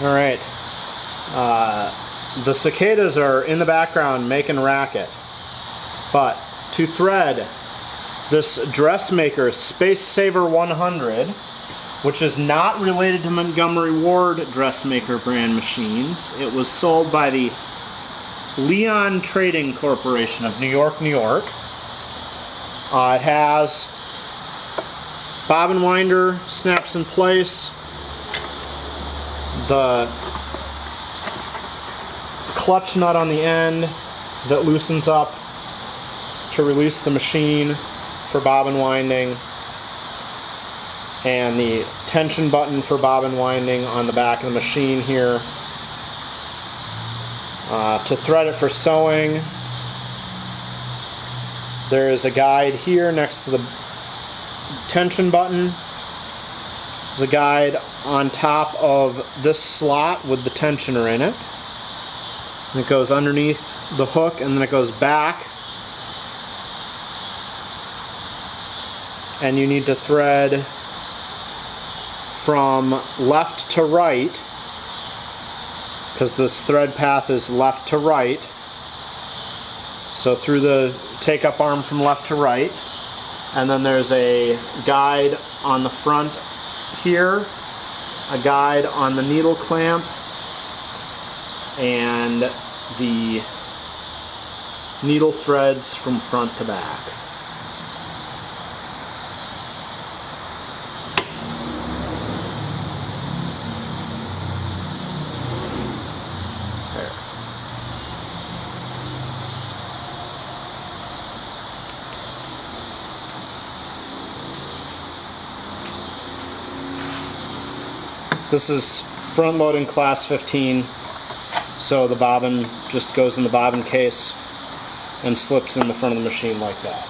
Alright, the cicadas are in the background making racket, but to thread this dressmaker Space Saver 100, which is not related to Montgomery Ward Dressmaker brand machines. It was sold by the Leon Trading Corporation of New York, New York. It has bobbin winder, snaps in place, the clutch nut on the end that loosens up to release the machine for bobbin winding, and the tension button for bobbin winding on the back of the machine here. To thread it for sewing, there is a guide here next to the tension button. There's a guide on top of this slot with the tensioner in it. And it goes underneath the hook and then it goes back. And you need to thread from left to right, because this thread path is left to right. So through the take-up arm from left to right. And then there's a guide on the front here, a guide on the needle clamp, and the needle threads from front to back. There. This is front loading class 15, so the bobbin just goes in the bobbin case and slips in the front of the machine like that.